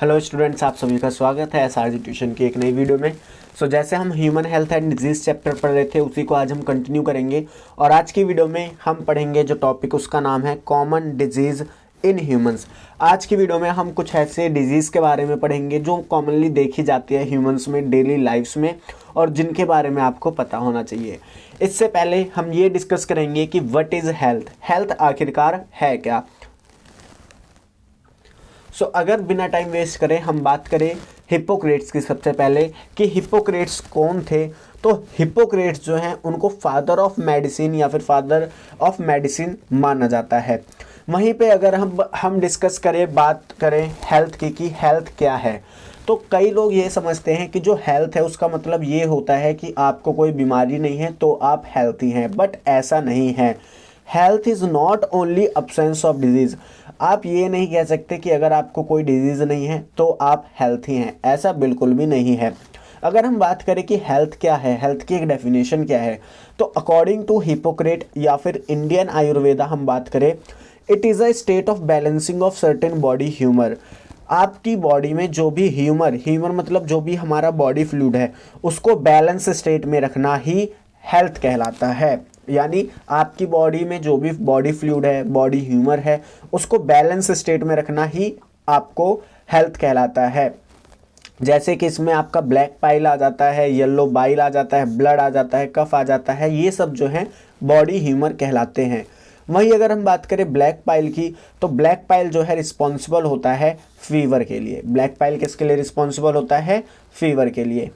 Hello students, आप सभी का स्वागत है एसआरजी ट्यूशन की एक नई वीडियो में। जैसे हम human health and disease chapter पढ़ रहे थे, उसी को आज हम कंटिन्यू करेंगे। और आज की वीडियो में हम पढ़ेंगे जो टॉपिक, उसका नाम है कॉमन डिजीज़ इन ह्यूमंस। आज की वीडियो में हम कुछ ऐसे डिजीज़ के बारे में पढ़ेंगे जो कॉमनली देखी जाती है ह्यूमंस में डेली लाइफ्स में, और जिनके बारे में आपको पता होना चाहिए। इससे पहले हम ये डिस्कस करेंगे कि व्हाट इज़ हेल्थ। हेल्थ आखिरकार है क्या। अगर बिना टाइम वेस्ट करें हम बात करें हिप्पोक्रेट्स की सबसे पहले, कि हिप्पोक्रेट्स कौन थे। तो हिप्पोक्रेट्स जो हैं उनको फादर ऑफ मेडिसिन या फिर फादर ऑफ मेडिसिन माना जाता है। वहीं पे अगर हम डिस्कस करें, बात करें हेल्थ की कि हेल्थ क्या है, तो कई लोग ये समझते हैं कि जो हेल्थ है उसका मतलब ये होता है कि आपको कोई बीमारी नहीं है तो आप हेल्थी हैं, बट ऐसा नहीं है। Health is not only absence of disease. आप ये नहीं कह सकते कि अगर आपको कोई डिजीज़ नहीं है तो आप हेल्थी हैं, ऐसा बिल्कुल भी नहीं है। अगर हम बात करें कि हेल्थ क्या है, हेल्थ की एक डेफिनेशन क्या है, तो अकॉर्डिंग टू हिप्पोक्रेट या फिर इंडियन आयुर्वेदा हम बात करें, it is a state of balancing of certain body humour. आपकी बॉडी में जो भी ह्यूमर मतलब जो भी हमारा बॉडी फ्लूइड है उसको बैलेंस स्टेट में रखना ही हेल्थ कहलाता है। यानी आपकी बॉडी में जो भी बॉडी फ्लूइड है, बॉडी ह्यूमर है, उसको बैलेंस स्टेट में रखना ही आपको हेल्थ कहलाता है। जैसे कि इसमें आपका ब्लैक पाइल आ जाता है, येलो बाइल आ जाता है, ब्लड आ जाता है, कफ आ जाता है, ये सब जो है बॉडी ह्यूमर कहलाते हैं। वहीं अगर हम बात करें ब्लैक पाइल की, तो ब्लैक पाइल जो है रिस्पॉन्सिबल होता है फीवर के लिए। ब्लैक पाइल किसके लिए रिस्पॉन्सिबल होता है? फीवर के लिए।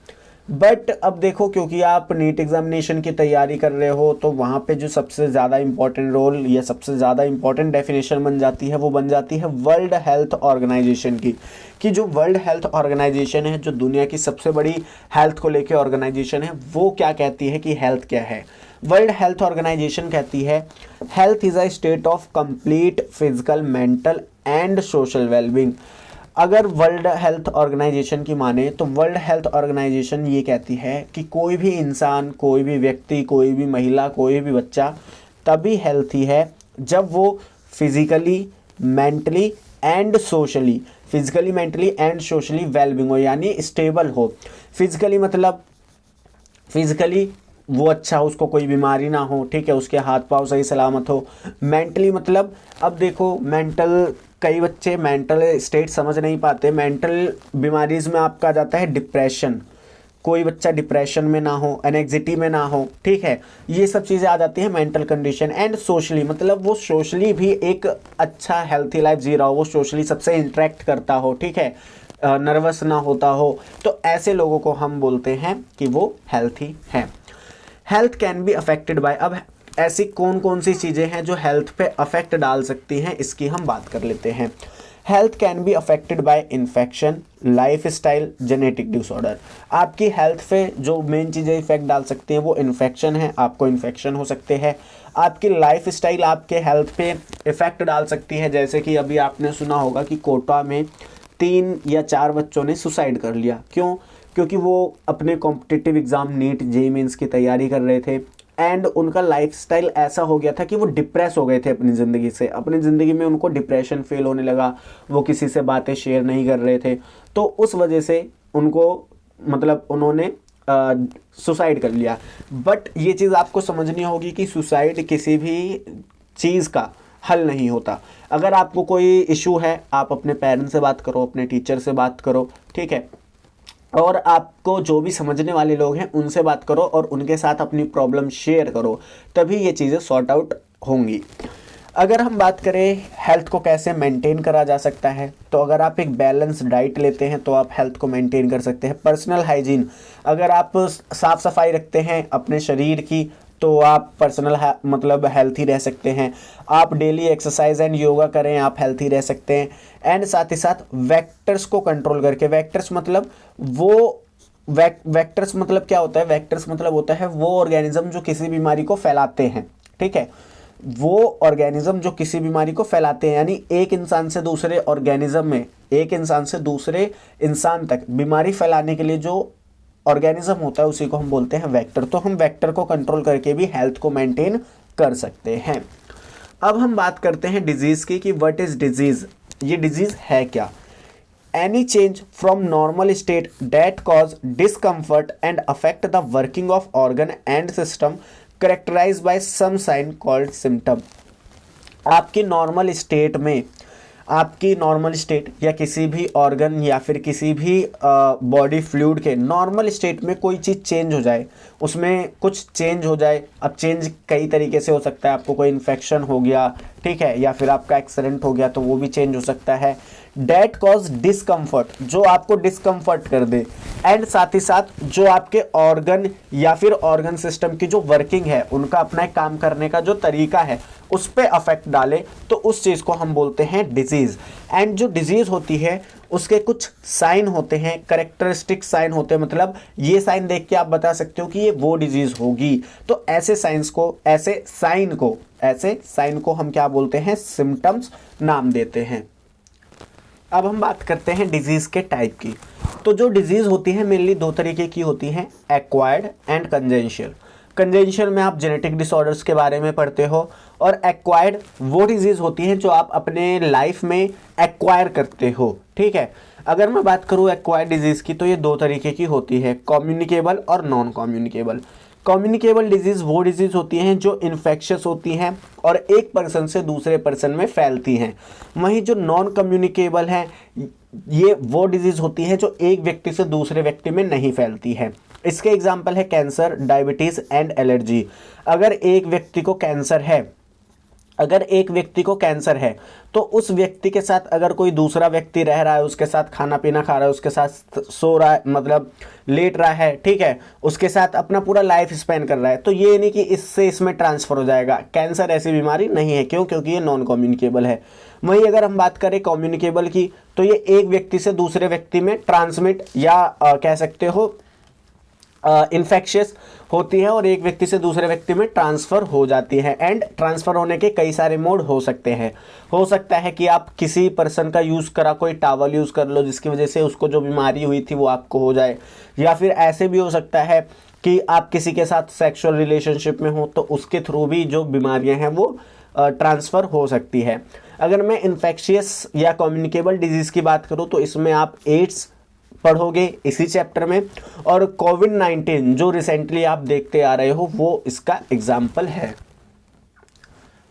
बट अब देखो, क्योंकि आप नीट एग्जामिनेशन की तैयारी कर रहे हो, तो वहाँ पे जो सबसे ज़्यादा इंपॉर्टेंट रोल या सबसे ज़्यादा इंपॉर्टेंट डेफिनेशन बन जाती है, वो बन जाती है वर्ल्ड हेल्थ ऑर्गेनाइजेशन की। कि जो वर्ल्ड हेल्थ ऑर्गेनाइजेशन है, जो दुनिया की सबसे बड़ी हेल्थ को लेकर ऑर्गेनाइजेशन है, वो क्या कहती है कि हेल्थ क्या है। वर्ल्ड हेल्थ ऑर्गेनाइजेशन कहती है health is a state of complete physical, mental and social wellbeing. अगर वर्ल्ड हेल्थ ऑर्गेनाइजेशन की माने, तो वर्ल्ड हेल्थ ऑर्गेनाइजेशन ये कहती है कि कोई भी इंसान, कोई भी व्यक्ति, कोई भी महिला, कोई भी बच्चा तभी हेल्थी है जब वो physically, mentally and socially wellbeing हो, यानी स्टेबल हो। फिजिकली वो अच्छा हो, उसको कोई बीमारी ना हो, ठीक है, उसके हाथ पांव सही सलामत हो। मेंटली मतलब, अब देखो मेंटल, कई बच्चे मेंटल स्टेट समझ नहीं पाते। मेंटल बीमारीज में आपका आ जाता है डिप्रेशन, कोई बच्चा डिप्रेशन में ना हो, एनेक्सिटी में ना हो, ठीक है, ये सब चीज़ें आ जाती हैं मेंटल कंडीशन। एंड सोशली मतलब वो सोशली भी एक अच्छा हेल्थी लाइफ जी रहा हो, वो सोशली सबसे इंटरेक्ट करता हो, ठीक है, नर्वस ना होता हो, तो ऐसे लोगों को हम बोलते हैं कि वो हेल्थी हैं। Health can be affected by, अब ऐसी कौन कौन सी चीज़ें हैं जो हेल्थ पे अफेक्ट डाल सकती हैं, इसकी हम बात कर लेते हैं। Health can be affected by infection, life style, genetic disorder. आपकी हेल्थ पे जो मेन चीज़ें इफेक्ट डाल सकती हैं वो इन्फेक्शन है, आपको इन्फेक्शन हो सकते हैं। आपकी लाइफ स्टाइल आपके हेल्थ पे इफेक्ट डाल सकती है, जैसे कि अभी आपने सुना होगा कि कोटा में 3 या 4 बच्चों ने सुसाइड कर लिया। क्यों? क्योंकि वो अपने competitive exam NEET JEE mains की तैयारी कर रहे थे, एंड उनका लाइफस्टाइल ऐसा हो गया था कि वो डिप्रेस हो गए थे अपनी ज़िंदगी से। अपनी ज़िंदगी में उनको डिप्रेशन फील होने लगा, वो किसी से बातें शेयर नहीं कर रहे थे, तो उस वजह से उनको मतलब उन्होंने सुसाइड कर लिया। बट ये चीज़ आपको समझनी होगी कि सुसाइड किसी भी चीज़ का हल नहीं होता। अगर आपको कोई इशू है, आप अपने पेरेंट्स से बात करो, अपने टीचर से बात करो, ठीक है, और आपको जो भी समझने वाले लोग हैं उनसे बात करो और उनके साथ अपनी प्रॉब्लम शेयर करो, तभी ये चीज़ें सॉर्ट आउट होंगी। अगर हम बात करें हेल्थ को कैसे मेंटेन करा जा सकता है, तो अगर आप एक बैलेंस डाइट लेते हैं तो आप हेल्थ को मेंटेन कर सकते हैं। पर्सनल हाइजीन, अगर आप साफ़ सफाई रखते हैं अपने शरीर की, तो आप पर्सनल मतलब हेल्थी रह सकते हैं। आप डेली एक्सरसाइज एंड योगा करें, आप हेल्थी रह सकते हैं। एंड साथ ही साथ वेक्टर्स को कंट्रोल करके, वेक्टर्स मतलब वेक्टर्स मतलब क्या होता है? वेक्टर्स मतलब होता है वो ऑर्गेनिज्म जो किसी बीमारी को फैलाते हैं, ठीक है, वो ऑर्गेनिज्म जो किसी बीमारी को फैलाते हैं, यानी एक इंसान से दूसरे ऑर्गेनिज्म में, एक इंसान से दूसरे इंसान तक बीमारी फैलाने के लिए जो ऑर्गेनिज्म होता है उसी को हम बोलते हैं वेक्टर। तो हम वेक्टर को कंट्रोल करके भी हेल्थ को मेंटेन कर सकते हैं। अब हम बात करते हैं डिजीज़ की, कि व्हाट इज़ डिजीज़, ये डिजीज़ है क्या। any change from normal state that cause discomfort and affect the working of organ and system characterized by some sign called symptom। आपकी नॉर्मल स्टेट या किसी भी ऑर्गन या फिर किसी भी बॉडी फ्लूइड के नॉर्मल स्टेट में कोई चीज़ चेंज हो जाए, उसमें कुछ चेंज हो जाए। अब चेंज कई तरीके से हो सकता है, आपको कोई इन्फेक्शन हो गया, ठीक है, या फिर आपका एक्सीडेंट हो गया तो वो भी चेंज हो सकता है। डेट कॉज डिस्कम्फर्ट, जो आपको डिस्कम्फर्ट कर दे, एंड साथ ही साथ जो आपके ऑर्गन या फिर ऑर्गन सिस्टम की जो वर्किंग है, उनका अपना एक काम करने का जो तरीका है उस पर अफेक्ट डाले, तो उस चीज़ को हम बोलते हैं डिजीज़। एंड जो डिजीज़ होती है उसके कुछ साइन होते हैं, करेक्टरिस्टिक साइन होते हैं, मतलब ये साइन देख के आप बता सकते हो कि ये वो डिजीज़ होगी। तो ऐसे साइन को हम क्या बोलते हैं, सिम्टम्स नाम देते हैं। अब हम बात करते हैं डिजीज़ के टाइप की। तो जो डिजीज़ होती है मेनली दो तरीके की होती हैं, एक्वायर्ड एंड कंजेंशियल। कंजेंशियल में आप जेनेटिक डिसऑर्डर्स के बारे में पढ़ते हो, और एक्वायर्ड वो डिजीज़ होती हैं जो आप अपने लाइफ में एक्वायर करते हो, ठीक है। अगर मैं बात करूँ एक्वायर्ड डिजीज़ की तो ये दो तरीके की होती है, कम्युनिकेबल और नॉन कम्युनिकेबल। कम्युनिकेबल डिजीज़ वो डिजीज़ होती हैं जो इन्फेक्शियस होती हैं और एक पर्सन से दूसरे पर्सन में फैलती हैं। वहीं जो नॉन कम्युनिकेबल हैं, ये वो डिजीज़ होती है जो एक व्यक्ति से दूसरे व्यक्ति में नहीं फैलती है। इसके एग्जाम्पल है कैंसर, डायबिटीज़ एंड एलर्जी। अगर एक व्यक्ति को कैंसर है तो उस व्यक्ति के साथ अगर कोई दूसरा व्यक्ति रह रहा है, उसके साथ खाना पीना खा रहा है, उसके साथ सो रहा है, मतलब लेट रहा है, ठीक है, उसके साथ अपना पूरा लाइफ स्पेंड कर रहा है, तो ये नहीं कि इससे इसमें ट्रांसफ़र हो जाएगा। कैंसर ऐसी बीमारी नहीं है, क्यों? क्योंकि ये नॉन कम्युनिकेबल है। वहीं अगर हम बात करें कम्युनिकेबल की, तो ये एक व्यक्ति से दूसरे व्यक्ति में ट्रांसमिट या कह सकते हो इन्फेक्शियस होती है और एक व्यक्ति से दूसरे व्यक्ति में ट्रांसफ़र हो जाती है। एंड ट्रांसफ़र होने के कई सारे मोड हो सकते हैं। हो सकता है कि आप किसी पर्सन का यूज़ करा कोई टॉवल यूज़ कर लो जिसकी वजह से उसको जो बीमारी हुई थी वो आपको हो जाए, या फिर ऐसे भी हो सकता है कि आप किसी के साथ सेक्सुअल रिलेशनशिप में हो तो उसके थ्रू भी जो बीमारियाँ हैं वो ट्रांसफ़र हो सकती है। अगर मैं इन्फेक्शियस या कम्युनिकेबल डिजीज़ की बात करूँ तो इसमें आप एड्स पढ़ोगे इसी चैप्टर में, और कोविड-19 जो रिसेंटली आप देखते आ रहे हो वो इसका एग्जाम्पल है।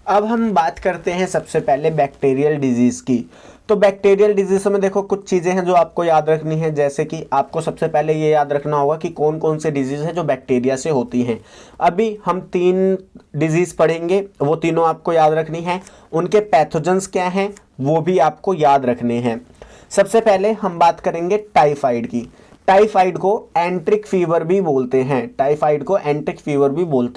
अब हम बात करते हैं सबसे पहले बैक्टीरियल डिजीज़ की। तो बैक्टीरियल डिजीज़ में देखो कुछ चीज़ें हैं जो आपको याद रखनी है, जैसे कि आपको सबसे पहले ये याद रखना होगा कि कौन कौन से डिजीज़ हैं जो बैक्टीरिया से होती हैं। अभी हम 3 डिजीज़ पढ़ेंगे, वो तीनों आपको याद रखनी है। उनके पैथोजेंस क्या हैं वो भी आपको याद रखने हैं। सबसे पहले हम बात करेंगे टाइफाइड की। टाइफाइड को एंट्रिक फीवर भी बोलते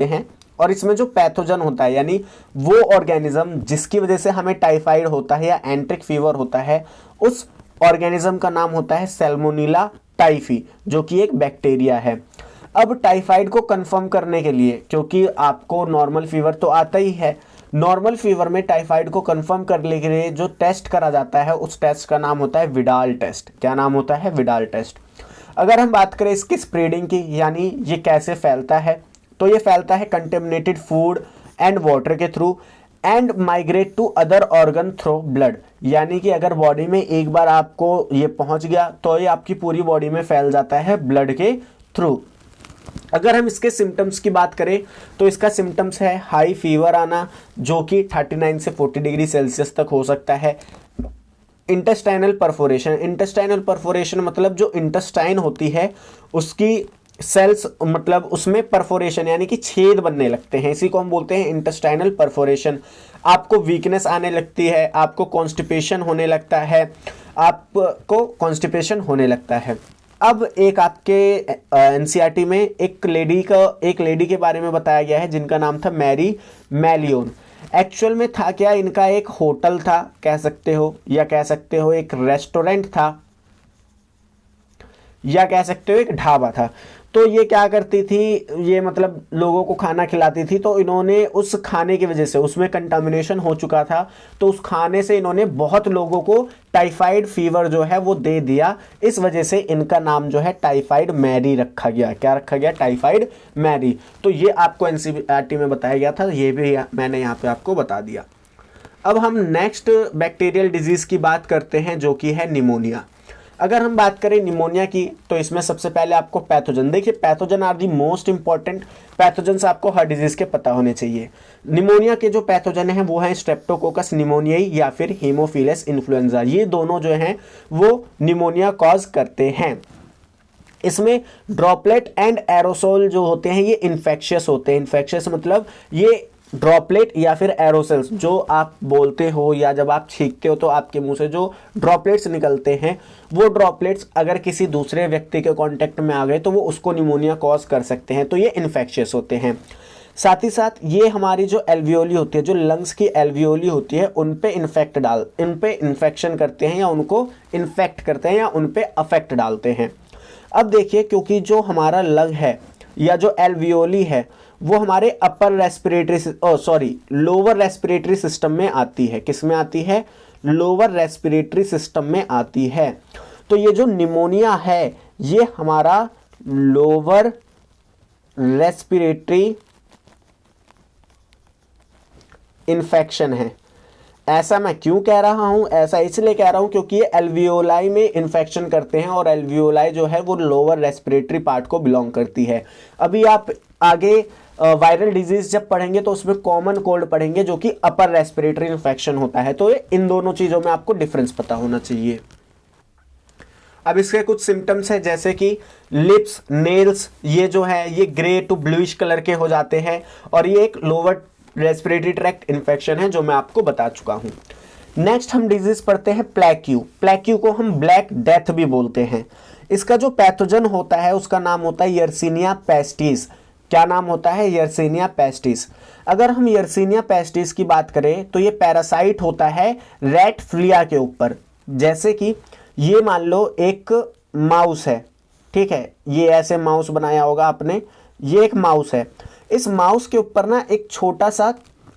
हैं, और इसमें जो पैथोजन होता है, यानी वो ऑर्गेनिज्म जिसकी वजह से हमें टाइफाइड होता है या एंट्रिक फीवर होता है, उस ऑर्गेनिज्म का नाम होता है सैल्मोनेला टाइफी, जो कि एक बैक्टीरिया है। अब टाइफाइड को कंफर्म करने के लिए, क्योंकि आपको नॉर्मल फीवर तो आता ही है, नॉर्मल फीवर में टाइफाइड को कंफर्म करने के लिए जो टेस्ट करा जाता है उस टेस्ट का नाम होता है विडाल टेस्ट। क्या नाम होता है? Widal test. अगर हम बात करें इसकी स्प्रेडिंग की, यानी ये कैसे फैलता है, तो ये फैलता है कंटेमिनेटेड फूड एंड वाटर के through and migrate to other organ through blood. यानी कि अगर बॉडी में एक बार आपको ये पहुंच गया तो ये आपकी पूरी बॉडी में फैल जाता है ब्लड के थ्रू। अगर हम इसके सिम्टम्स की बात करें तो इसका सिम्टम्स है हाई फीवर आना, जो कि 39 से 40 डिग्री सेल्सियस तक हो सकता है। इंटेस्टाइनल परफोरेशन मतलब जो इंटेस्टाइन होती है उसकी सेल्स, मतलब उसमें परफोरेशन यानी कि छेद बनने लगते हैं, इसी को हम बोलते हैं इंटेस्टाइनल परफोरेशन। आपको वीकनेस आने लगती है, आपको कॉन्स्टिपेशन होने लगता है। अब एक आपके एनसीईआरटी में एक लेडी के बारे में बताया गया है जिनका नाम था मैरी मैलियोन। एक्चुअल में था क्या, इनका एक होटल था कह सकते हो, या कह सकते हो एक रेस्टोरेंट था, या कह सकते हो एक ढाबा था। तो ये क्या करती थी, ये मतलब लोगों को खाना खिलाती थी। तो इन्होंने उस खाने की वजह से उसमें कंटामिनेशन हो चुका था, तो उस खाने से इन्होंने बहुत लोगों को टाइफाइड फीवर जो है वो दे दिया। इस वजह से इनका नाम जो है टाइफाइड मैरी रखा गया। क्या रखा गया? Typhoid Mary. तो ये आपको एनसीईआरटी में बताया गया था, ये भी मैंने यहाँ पे आपको बता दिया। अब हम नेक्स्ट बैक्टीरियल डिजीज़ की बात करते हैं जो कि है निमोनिया। अगर हम बात करें निमोनिया की तो इसमें सबसे पहले आपको पैथोजन, देखिए pathogen are the most important pathogen आपको हर डिजीज के पता होने चाहिए। निमोनिया के जो पैथोजन है वो है स्ट्रेप्टोकोकस निमोनियाई या फिर हीमोफिलस इन्फ्लुएंजा, ये दोनों जो हैं वो निमोनिया कॉज करते हैं। इसमें ड्रॉपलेट एंड एरोसोल जो होते हैं ये इन्फेक्शियस होते हैं। इन्फेक्शियस मतलब ये ड्रॉपलेट या फिर एरोसोल्स जो आप बोलते हो या जब आप छींकते हो तो आपके मुंह से जो ड्रॉपलेट्स निकलते हैं वो ड्रॉपलेट्स अगर किसी दूसरे व्यक्ति के कांटेक्ट में आ गए तो वो उसको निमोनिया कॉज कर सकते हैं, तो ये इन्फेक्शियस होते हैं। साथ ही साथ ये हमारी जो एल्वियोली होती है, जो लंग्स की एल्वियोली होती है, उन पे इन्फेक्शन करते हैं या उनको इन्फेक्ट करते हैं या उन पे अफेक्ट डालते हैं। अब देखिए क्योंकि जो हमारा लंग है या जो एल्वियोली है वो हमारे लोअर रेस्पिरेटरी सिस्टम में आती है। किस में आती है? लोअर रेस्पिरेटरी सिस्टम में आती है। तो ये जो निमोनिया है ये हमारा लोअर रेस्पिरेटरी इन्फेक्शन है। ऐसा मैं क्यों कह रहा हूं? ऐसा इसलिए कह रहा हूं क्योंकि ये एल्वियोलाई में इन्फेक्शन करते हैं और एल्वियोलाई जो है वो लोअर रेस्पिरेटरी पार्ट को बिलोंग करती है। अभी आप आगे वायरल डिजीज जब पढ़ेंगे तो उसमें कॉमन कोल्ड पढ़ेंगे जो कि अपर रेस्पिरेटरी इन्फेक्शन होता है। तो इन दोनों चीजों में आपको डिफरेंस पता होना चाहिए। अब इसके कुछ सिम्टम्स हैं जैसे कि लिप्स, नेल्स ये जो है ये ग्रे टू ब्लूइश कलर के हो जाते हैं और ये एक लोअर रेस्पिरेटरी ट्रैक्ट इन्फेक्शन है जो मैं आपको बता चुका हूं। नेक्स्ट हम डिजीज पढ़ते हैं प्लेक्यू। प्लेक्यू को हम ब्लैक डेथ भी बोलते हैं। इसका जो पैथोजन होता है उसका नाम होता है यर्सीनिया पेस्टिस। क्या नाम होता है? Yersinia pestis. अगर हम यर्सीनिया पेस्टिस की बात करें तो ये पैरासाइट होता है रैट फ्लिया के ऊपर। जैसे कि ये मान लो एक माउस है, ठीक है, ये ऐसे माउस बनाया होगा आपने, ये एक माउस है। इस माउस के ऊपर ना एक छोटा सा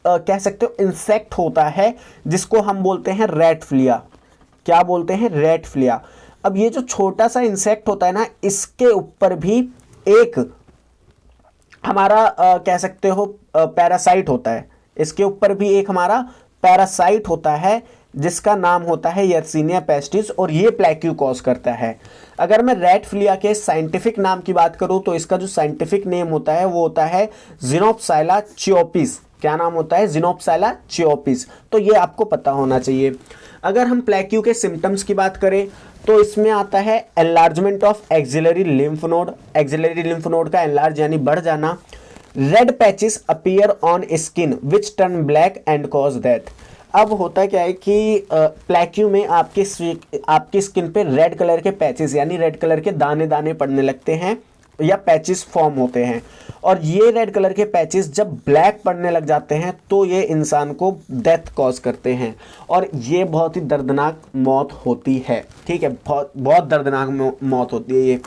कह सकते हो इंसेक्ट होता है जिसको हम बोलते हैं रैट फ्लिया। क्या बोलते हैं? रैट फ्लिया। अब ये जो छोटा सा इंसेक्ट होता है ना इसके ऊपर भी एक हमारा कह सकते हो पैरासाइट होता है। इसके ऊपर भी एक हमारा पैरासाइट होता है जिसका नाम होता है यर्सीनिया पेस्टिस और ये प्लेक्यू कॉज करता है। अगर मैं रैट फ्लिया के साइंटिफिक नाम की बात करूं तो इसका जो साइंटिफिक नेम होता है वो होता है ज़िनोप्सिला चियोपिस। क्या नाम होता है? ज़िनोप्सिला चियोपिस। तो ये आपको पता होना चाहिए। अगर हम प्लेक्यू के सिम्टम्स की बात करें तो इसमें आता है enlargement of axillary lymph node. Axillary lymph node का एनलार्ज यानी बढ़ जाना। Red patches appear on skin which turn black and cause death. अब होता क्या है कि प्लेक्यू में आपकी स्किन पे रेड कलर के पैचेस यानी रेड कलर के दाने दाने पड़ने लगते हैं या पैचेस फॉर्म होते हैं और ये रेड कलर के पैचेस जब ब्लैक पड़ने लग जाते हैं तो ये इंसान को डेथ कॉज करते हैं और ये बहुत ही दर्दनाक मौत होती है। ठीक है, बहुत दर्दनाक मौत होती है ये।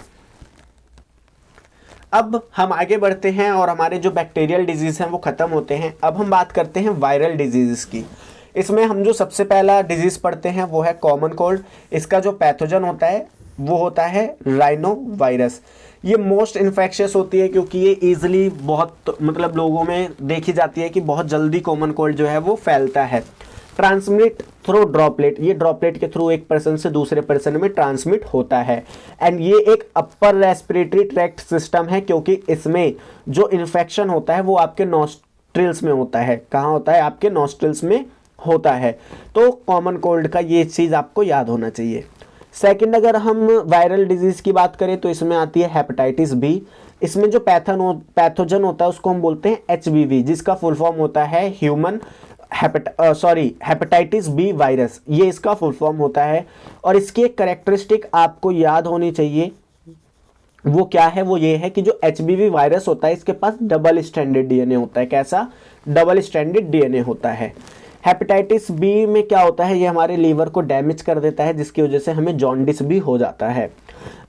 अब हम आगे बढ़ते हैं और हमारे जो बैक्टीरियल डिजीज हैं वो खत्म होते हैं। अब हम बात करते हैं वायरल डिजीज़ की। इसमें हम जो सबसे पहला डिजीज पढ़ते हैं वो है कॉमन कोल्ड। इसका जो पैथोजन होता है वो होता है राइनो वायरस। ये मोस्ट इन्फेक्शियस होती है क्योंकि ये ईजिली बहुत मतलब लोगों में देखी जाती है कि बहुत जल्दी कॉमन कोल्ड जो है वो फैलता है। ट्रांसमिट थ्रू ड्रॉपलेट, ये ड्रॉपलेट के थ्रू एक पर्सन से दूसरे पर्सन में ट्रांसमिट होता है एंड ये एक अपर रेस्पिरेटरी ट्रैक्ट सिस्टम है क्योंकि इसमें जो इन्फेक्शन होता है वो आपके नॉस्ट्रिल्स में होता है। कहाँ होता है? आपके नॉस्ट्रिल्स में होता है। तो कॉमन कोल्ड का ये चीज़ आपको याद होना चाहिए। सेकंड, अगर हम वायरल डिजीज़ की बात करें तो इसमें आती है हेपेटाइटिस बी। इसमें जो पैथोजन होता है उसको हम बोलते हैं HBV जिसका फुल फॉर्म होता है ह्यूमन हेपेटाइटिस बी वायरस, ये इसका फुल फॉर्म होता है। और इसकी एक कैरेक्टरिस्टिक आपको याद होनी चाहिए, वो क्या है? वो ये है कि जो HBV वायरस होता है इसके पास डबल स्ट्रैंडेड DNA होता है। कैसा? डबल स्ट्रैंडेड DNA होता है। हेपेटाइटिस बी में क्या होता है? ये हमारे लीवर को डैमेज कर देता है जिसकी वजह से हमें जॉन्डिस भी हो जाता है।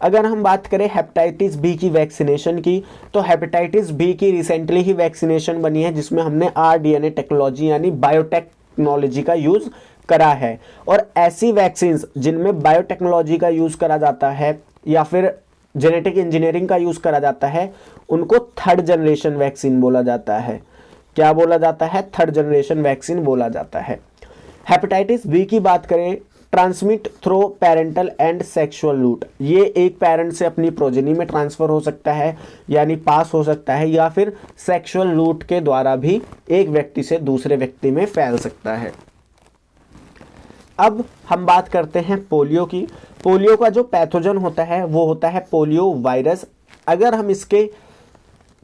अगर हम बात करें हेपेटाइटिस बी की वैक्सीनेशन की तो हेपेटाइटिस बी की रिसेंटली ही वैक्सीनेशन बनी है जिसमें हमने rDNA टेक्नोलॉजी यानी बायोटेक्नोलॉजी का यूज़ करा है। और ऐसी वैक्सीन्स जिनमें बायोटेक्नोलॉजी का यूज़ करा जाता है या फिर जेनेटिक इंजीनियरिंग का यूज़ करा जाता है उनको थर्ड जनरेशन वैक्सीन बोला जाता है। क्या बोला जाता है? थर्ड जनरेशन वैक्सीन बोला जाता है। हेपेटाइटिस बी की बात करें transmit through parental and sexual route, ये एक पेरेंट से अपनी प्रोजेनी में ट्रांसफर हो सकता है यानी पास हो सकता है, या फिर सेक्सुअल रूट के द्वारा भी एक व्यक्ति से दूसरे व्यक्ति में फैल सकता है। अब हम बात करते हैं पोलियो की। पोलियो का जो पैथोजन होता है वो होता है पोलियो वायरस। अगर हम इसके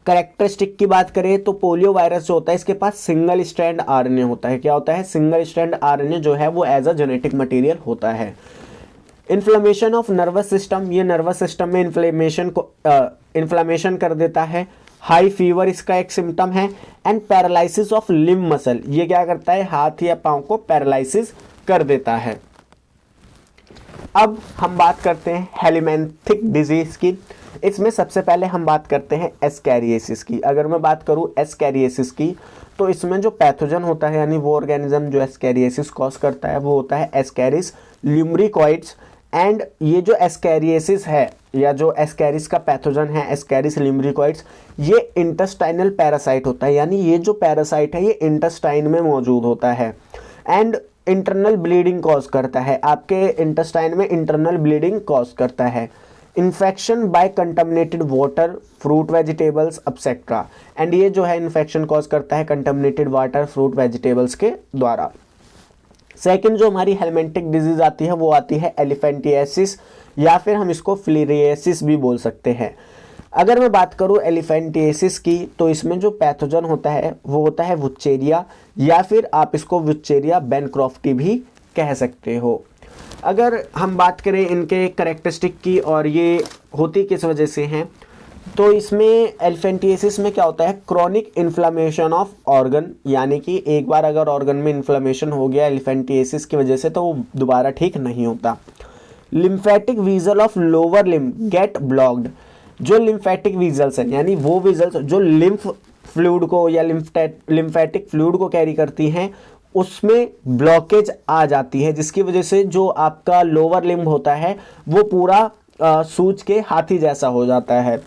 कैरेक्टरिस्टिक की बात करें तो पोलियो वायरस जो होता है इसके पास सिंगल स्ट्रैंड आरएनए होता है। क्या होता है? सिंगल स्ट्रैंड आरएनए जो है वो एज अ जेनेटिक मटेरियल होता है। इन्फ्लेमेशन ऑफ नर्वस सिस्टम, ये नर्वस सिस्टम में इन्फ्लेमेशन कर देता है। हाई फीवर इसका एक सिम्टम है। And paralysis of limb muscle, ये क्या करता है? हाथ या पांव को पैरालिसिस कर देता है। अब हम बात करते हैं हेलिमेंथिक डिजीज की। इसमें सबसे पहले हम बात करते हैं एस्कैरियोसिस की। अगर मैं बात करूं एस्कैरियोसिस की तो इसमें जो पैथोजन होता है यानी वो ऑर्गेनिज्म जो एस्कैरियोसिस कॉज करता है वो होता है एस्कैरिस लिम्ब्रिकॉइड्स। एंड ये जो एस्कैरियोसिस है या जो एस्कैरिस का पैथोजन है एस्कैरिस लिम्ब्रिकॉइड्स, ये इंटेस्टाइनल पैरासाइट होता है, यानी ये जो पैरासाइट है ये इंटेस्टाइन में मौजूद होता है। एंड इंटरनल ब्लीडिंग कॉज करता है, आपके इंटेस्टाइन में इंटरनल ब्लीडिंग कॉज करता है। Infection by contaminated water, fruit vegetables etcetera. And ये जो है इन्फेक्शन कॉज करता है कंटामिनेटेड वाटर, फ्रूट वेजिटेबल्स के द्वारा। सेकंड जो हमारी हेलमेंटिक डिजीज आती है वो आती है एलिफेंटियासिस, या फिर हम इसको फिलिरियासिस भी बोल सकते हैं। अगर मैं बात करूं एलिफेंटियासिस की तो इसमें जो पैथोजन होता है वो होता है वुचेरिया, या फिर आप इसको वुचेरिया बेनक्रॉफ्टी भी कह सकते हो। अगर हम बात करें इनके कैरेक्टरिस्टिक की और ये होती किस वजह से हैं, तो इसमें एलिफेंटियासिस में क्या होता है? क्रॉनिक इन्फ्लेमेशन ऑफ ऑर्गन, यानी कि एक बार अगर ऑर्गन में इन्फ्लेमेशन हो गया एलिफेंटियासिस की वजह से तो वो दोबारा ठीक नहीं होता। Lymphatic vessel of lower limb get blocked, जो लिम्फेटिक वीजल्स हैं यानी वो वीजल्स जो लिम्फ फ्लूइड को या लिम्फेटिक फ्लूइड को कैरी करती हैं उसमें ब्लॉकेज आ जाती है, जिसकी वजह से जो आपका लोअर लिम्ब होता है वो पूरा सूज के हाथी जैसा हो जाता है।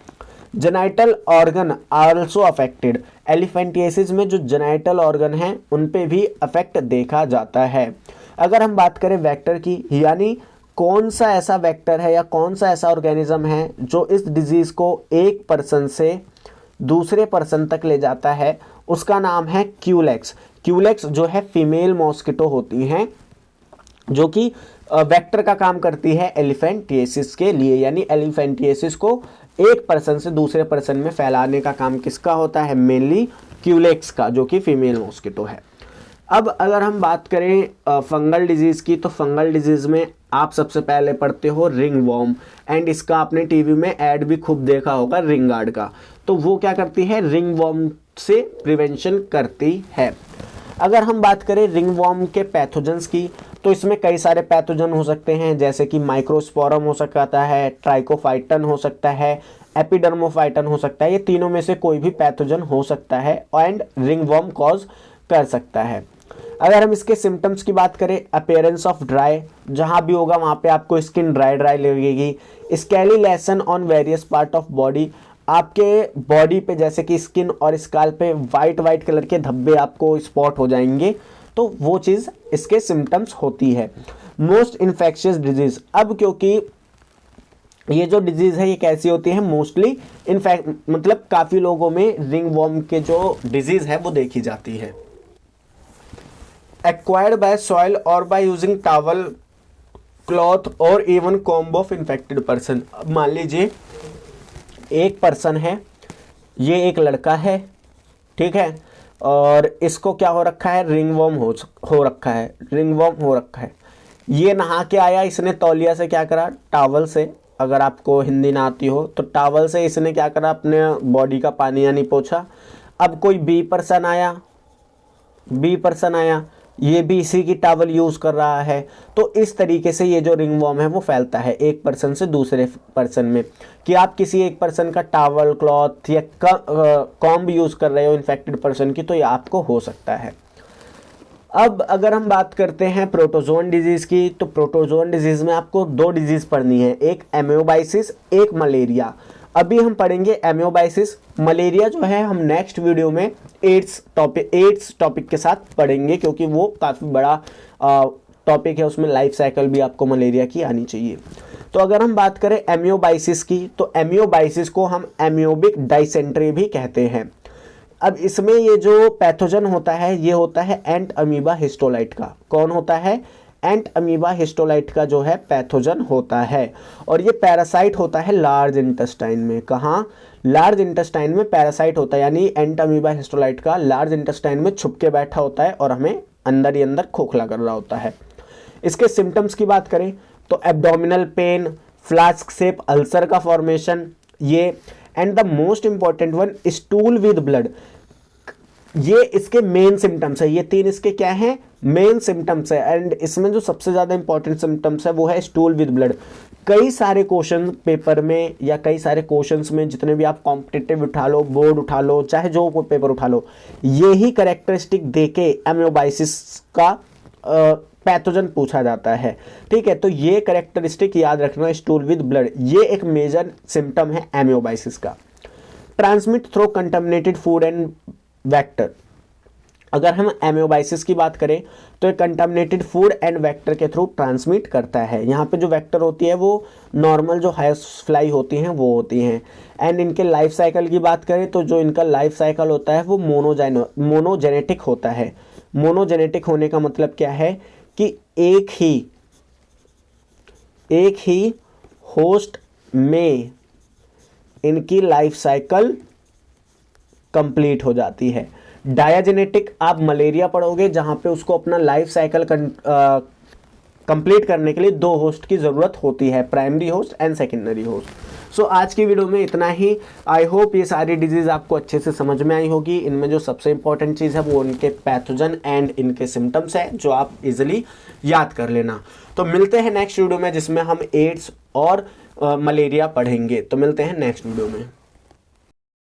Genital organ also affected, elephantiasis में जो जेनाइटल ऑर्गन हैं उन पे भी अफेक्ट देखा जाता है। अगर हम बात करें वेक्टर की, यानी कौन सा ऐसा वेक्टर है या कौन सा ऐसा ऑर्गेनिज्म है जो इस डिजीज को एक पर्सन से दूसरे पर्सन तक ले जाता है, उसका नाम है क्यूलेक्स। क्यूलेक्स जो है फीमेल मॉस्किटो होती हैं जो कि वेक्टर का काम करती है एलिफेंटियासिस के लिए, यानी एलिफेंटियासिस को एक पर्सन से दूसरे पर्सन में फैलाने का काम किसका होता है? मेनली क्यूलेक्स का, जो कि फीमेल मॉस्किटो है। अब अगर हम बात करें फंगल डिजीज की, तो फंगल डिजीज में आप सबसे पहले पढ़ते हो रिंग वॉर्म, एंड इसका आपने टीवी में ऐड भी खूब देखा होगा रिंग गार्ड का। तो वो क्या करती है? रिंग वॉर्म से प्रिवेंशन करती है। अगर हम बात करें रिंग वॉर्म के पैथोजन्स की, तो इसमें कई सारे पैथोजन हो सकते हैं, जैसे कि माइक्रोस्पोरम हो सकता है, ट्राइकोफाइटन हो सकता है, एपिडर्मोफाइटन हो सकता है। ये तीनों में से कोई भी पैथोजन हो सकता है एंड रिंग वॉर्म कॉज कर सकता है। अगर हम इसके सिम्टम्स की बात करें, अपीयरेंस ऑफ ड्राई, जहां भी होगा वहां पे आपको स्किन ड्राई ड्राई लगेगी। Scaly lesson on various part of body, आपके बॉडी पे जैसे कि स्किन और स्काल पे वाइट वाइट कलर के धब्बे आपको स्पॉट हो जाएंगे, तो वो चीज़ इसके सिम्टम्स होती है। मोस्ट इन्फेक्शियस डिजीज, अब क्योंकि ये जो डिजीज है ये कैसी होती है? मोस्टली इनफैक्ट मतलब काफ़ी लोगों में रिंग वॉर्म के जो डिजीज है वो देखी जाती है। एक्वायर्ड बाय सॉइल और बाय यूजिंग टॉवल, क्लॉथ और even comb of infected person. अब मान लीजिए एक पर्सन है, ये एक लड़का है, ठीक है, और इसको क्या हो रखा है? रिंग वॉर्म हो रखा है, रिंग वॉर्म हो रखा है। ये नहा के आया, इसने तौलिया से क्या करा? टॉवल से, अगर आपको हिंदी ना आती हो तो टॉवल से इसने क्या करा? अपने बॉडी का पानी यानी पोछा। अब कोई बी पर्सन आया, ये भी इसी की टॉवल यूज़ कर रहा है। तो इस तरीके से ये जो रिंग वॉर्म है वो फैलता है एक पर्सन से दूसरे पर्सन में, कि आप किसी एक पर्सन का टॉवल, क्लॉथ या कॉम्ब यूज़ कर रहे हो इन्फेक्टेड पर्सन की, तो ये आपको हो सकता है। अब अगर हम बात करते हैं प्रोटोजोन डिजीज़ की, तो प्रोटोजोन डिजीज़ में आपको दो डिजीज़ पढ़नी है, एक एमियोबाइसिस, एक मलेरिया। अभी हम पढ़ेंगे एमियोबाइसिस। मलेरिया जो है हम नेक्स्ट वीडियो में एड्स टॉपिक के साथ पढ़ेंगे, क्योंकि वो काफ़ी बड़ा टॉपिक है उसमें लाइफ साइकिल भी आपको मलेरिया की आनी चाहिए। तो अगर हम बात करें एमियोबाइसिस की, तो एमियोबाइसिस को हम एमियोबिक डाइसेंट्री भी कहते हैं। अब इसमें ये जो पैथोजन होता है ये होता है एंट अमीबा हिस्टोलाइट का। कौन होता है? एंट अमीबा हिस्टोलाइट का जो है पैथोजन होता है, और ये पैरासाइट होता है लार्ज इंटेस्टाइन में। कहाँ? लार्ज इंटेस्टाइन में पैरासाइट होता है, यानी एंट अमीबा हिस्टोलाइट का लार्ज इंटेस्टाइन में छुप के बैठा होता है और हमें अंदर ही अंदर खोखला कर रहा होता है। इसके सिम्टम्स की बात करें तो abdominal pain, flask shape ulcer का फॉर्मेशन, ये and the most important one stool with blood, ये इसके मेन सिम्टम्स है। ये 3 इसके क्या हैं? मेन सिम्टम्स है। एंड इसमें जो सबसे ज़्यादा इंपॉर्टेंट सिम्टम्स है वो है स्टूल विद ब्लड। कई सारे क्वेश्चन पेपर में या कई सारे क्वेश्चंस में, जितने भी आप कॉम्पिटिटिव उठा लो, बोर्ड उठा लो, चाहे जो पेपर उठा लो, यही कैरेक्टरिस्टिक देके एमियोबाइसिस का पैथोजन पूछा जाता है। ठीक है, तो ये कैरेक्टरिस्टिक याद रखना, स्टूल विद ब्लड, ये एक मेजर सिम्टम है एमियोबाइसिस का। Transmit through contaminated food and vector. अगर हम एमियोबाइसिस की बात करें तो एक कंटामिनेटेड फूड एंड वेक्टर के थ्रू ट्रांसमिट करता है। यहाँ पे जो वेक्टर होती है वो नॉर्मल जो हाउस फ्लाई होती हैं वो होती हैं। एंड इनके लाइफ साइकिल की बात करें तो जो इनका लाइफ साइकिल होता है वो मोनोजेनेटिक होता है। मोनोजेनेटिक होने का मतलब क्या है कि एक ही होस्ट में इनकी लाइफ साइकिल कंप्लीट हो जाती है। डायाजेनेटिक आप मलेरिया पढ़ोगे जहां पे उसको अपना लाइफ साइकिल कंप्लीट करने के लिए 2 होस्ट की ज़रूरत होती है, primary host and secondary host. So आज की वीडियो में इतना ही। आई होप ये सारी डिजीज़ आपको अच्छे से समझ में आई होगी। इनमें जो सबसे इंपॉर्टेंट चीज़ है वो इनके पैथोजन एंड इनके सिम्टम्स है, जो आप इजीली याद कर लेना। तो मिलते हैं नेक्स्ट वीडियो में जिसमें हम एड्स और मलेरिया पढ़ेंगे। तो मिलते हैं नेक्स्ट वीडियो में।